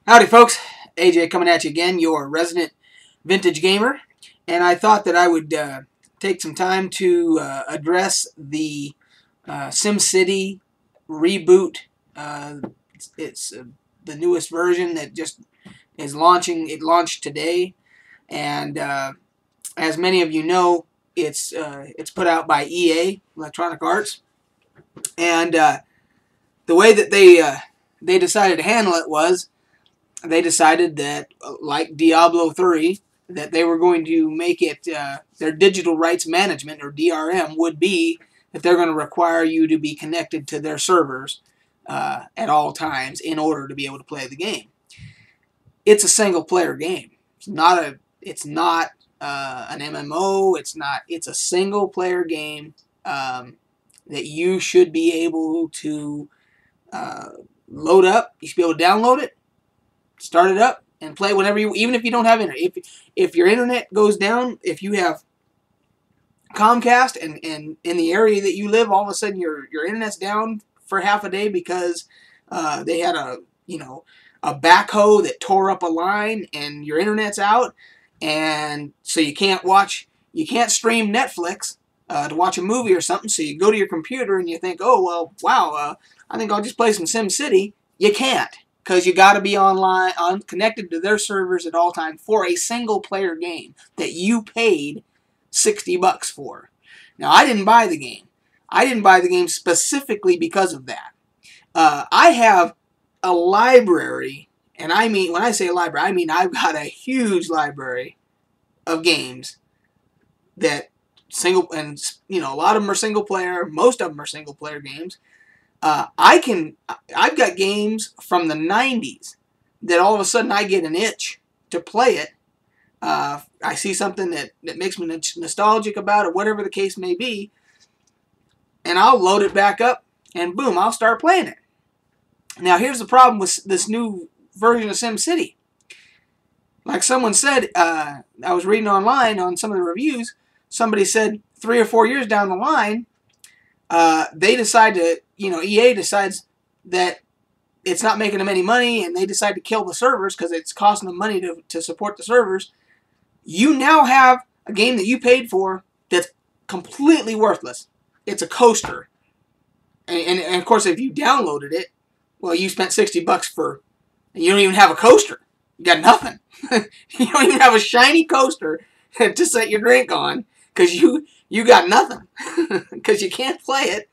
Howdy folks, AJ coming at you again, your resident vintage gamer, and I thought that I would take some time to address the SimCity reboot. It's the newest version that just is launching. It launched today, and as many of you know, it's put out by EA, Electronic Arts, and the way that they decided to handle it was they decided that, like Diablo 3, that they were going to make it, their digital rights management, or DRM, would be that they're going to require you to be connected to their servers at all times in order to be able to play the game. It's a single-player game. It's not an MMO. It's a single-player game that you should be able to load up. You should be able to download it, start it up, and play whenever you, even if you don't have internet. If your internet goes down, if you have Comcast and in the area that you live, all of a sudden your internet's down for half a day because they had a backhoe that tore up a line and your internet's out, and so you can't stream Netflix to watch a movie or something. So you go to your computer and you think, oh well, wow, I think I'll just play some SimCity. You can't, because you got to be online, connected to their servers at all times for a single-player game that you paid $60 for. Now, I didn't buy the game. I didn't buy the game specifically because of that. I have a library, and I mean, when I say library, I mean I've got a huge library of games that a lot of them are single-player. Most of them are single-player games. I've got games from the 90s that all of a sudden I get an itch to play it. I see something that makes me nostalgic about it, whatever the case may be, and I'll load it back up, and boom, I'll start playing it. Now, here's the problem with this new version of SimCity. Like someone said, I was reading online on some of the reviews, somebody said 3 or 4 years down the line, they decide to, EA decides that it's not making them any money, and they decide to kill the servers because it's costing them money to support the servers. You now have a game that you paid for that's completely worthless. It's a coaster. And of course, if you downloaded it, well, you spent $60 and you don't even have a coaster. You got nothing. You don't even have a shiny coaster to set your drink on because you got nothing. Because you can't play it.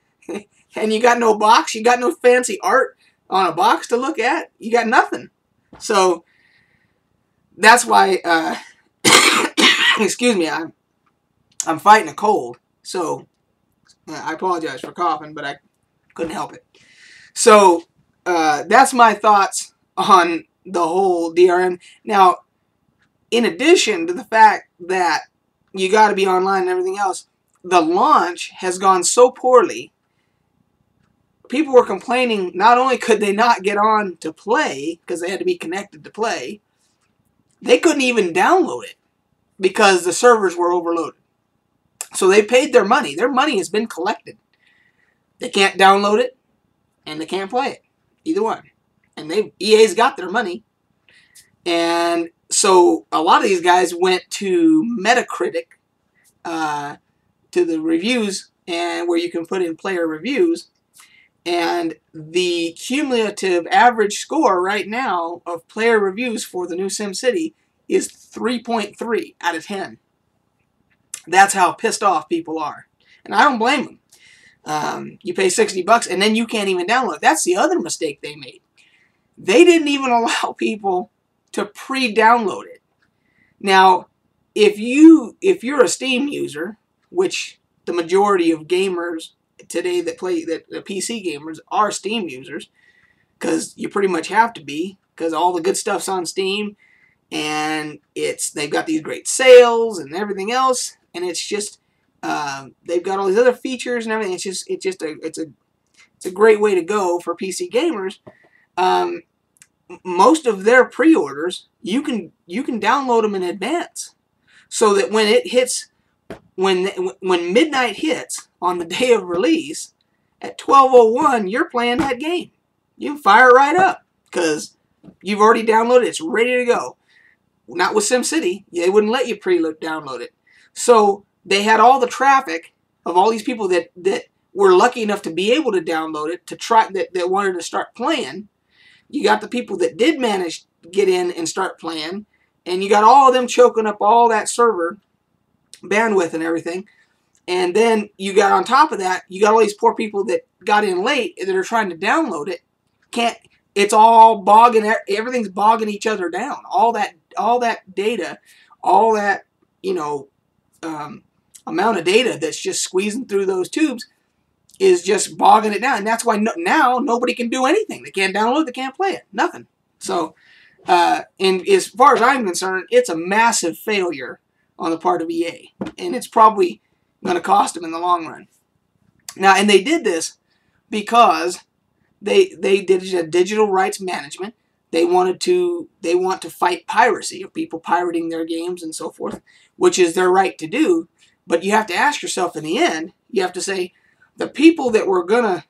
And you got no box. You got no fancy art on a box to look at. You got nothing. So that's why, excuse me, I'm fighting a cold. So I apologize for coughing, but I couldn't help it. So that's my thoughts on the whole DRM. Now, in addition to the fact that you got to be online and everything else, the launch has gone so poorly. People were complaining not only could they not get on to play because they had to be connected to play, they couldn't even download it because the servers were overloaded. So they paid their money. Their money has been collected. They can't download it and they can't play it. Either one. And EA's got their money. And so a lot of these guys went to Metacritic, to the reviews, and where you can put in player reviews. And the cumulative average score right now of player reviews for the new SimCity is 3.3 out of 10. That's how pissed off people are. And I don't blame them. You pay $60 and then you can't even download it. That's the other mistake they made. They didn't even allow people to pre-download it. Now, if you're a Steam user, which the majority of gamers today that the PC gamers are Steam users, because you pretty much have to be, because all the good stuff's on Steam, and they've got these great sales and everything else, and it's just they've got all these other features and everything. It's a great way to go for PC gamers. Most of their pre-orders, you can download them in advance, so that when it hits, when midnight hits on the day of release at 12:01, you're playing that game. You can fire it right up because You've already downloaded it. It's ready to go. Not with SimCity. They wouldn't let you download it. So they had all the traffic of all these people that were lucky enough to be able to download it, to try that wanted to start playing. You got the people that did manage to get in and start playing, and you got all of them choking up all that server bandwidth and everything. And then you got on top of that, you got all these poor people that got in late that are trying to download it. Can't. It's all bogging. Everything's bogging each other down. All that data, all that amount of data that's just squeezing through those tubes is just bogging it down. And that's why now nobody can do anything. They can't download. They can't play it. Nothing. So, and as far as I'm concerned, it's a massive failure on the part of EA, and it's probably going to cost them in the long run. Now, and they did this because they did a digital rights management. They want to fight piracy, of people pirating their games and so forth, which is their right to do. But you have to ask yourself in the end, you have to say, the people that were going to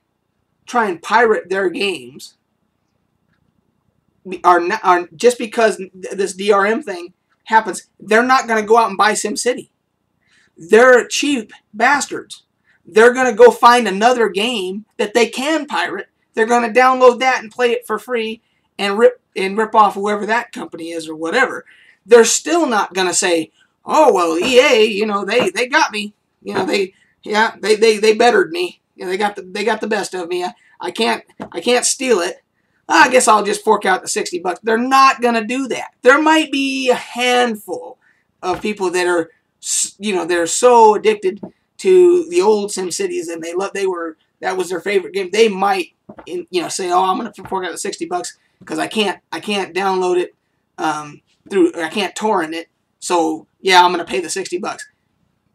try and pirate their games are just because this DRM thing happens, they're not going to go out and buy SimCity. They're cheap bastards. They're going to go find another game that they can pirate. They're going to download that and play it for free and rip off whoever that company is or whatever. They're still not going to say, "Oh well, EA, they got me. They bettered me. They got the best of me. I can't steal it. I guess I'll just fork out the $60." They're not going to do that. There might be a handful of people that are, they're so addicted to the old SimCities and that was their favorite game. They might, say, "Oh, I'm going to fork out the $60 because I can't download it I can't torrent it. So yeah, I'm going to pay the $60."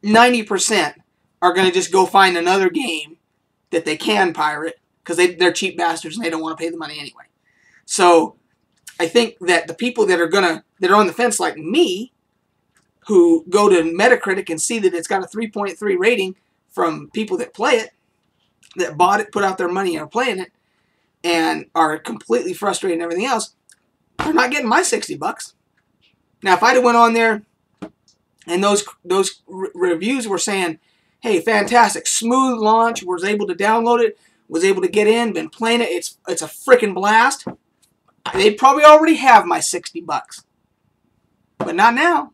90% are going to just go find another game that they can pirate because they're cheap bastards and they don't want to pay the money anyway. So I think that the people that are on the fence like me, who go to Metacritic and see that it's got a 3.3 rating from people that play it, that bought it, put out their money and are playing it, and are completely frustrated and everything else, they're not getting my $60. Now, if I'd have went on there and those reviews were saying, "Hey, fantastic, smooth launch, was able to download it, was able to get in, been playing it, it's a freaking blast," they'd probably already have my $60. But not now.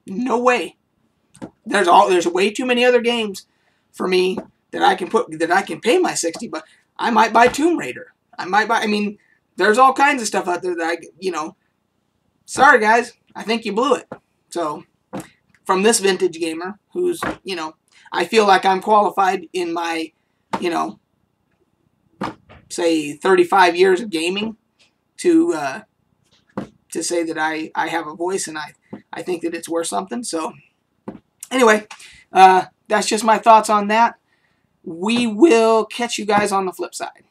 No way. There's way too many other games for me that I can pay my $60. I might buy Tomb Raider. There's all kinds of stuff out there that sorry guys, I think you blew it. So, from this vintage gamer who's, I feel like I'm qualified in my, say 35 years of gaming to say that I have a voice and I think that it's worth something. So, anyway, that's just my thoughts on that. We will catch you guys on the flip side.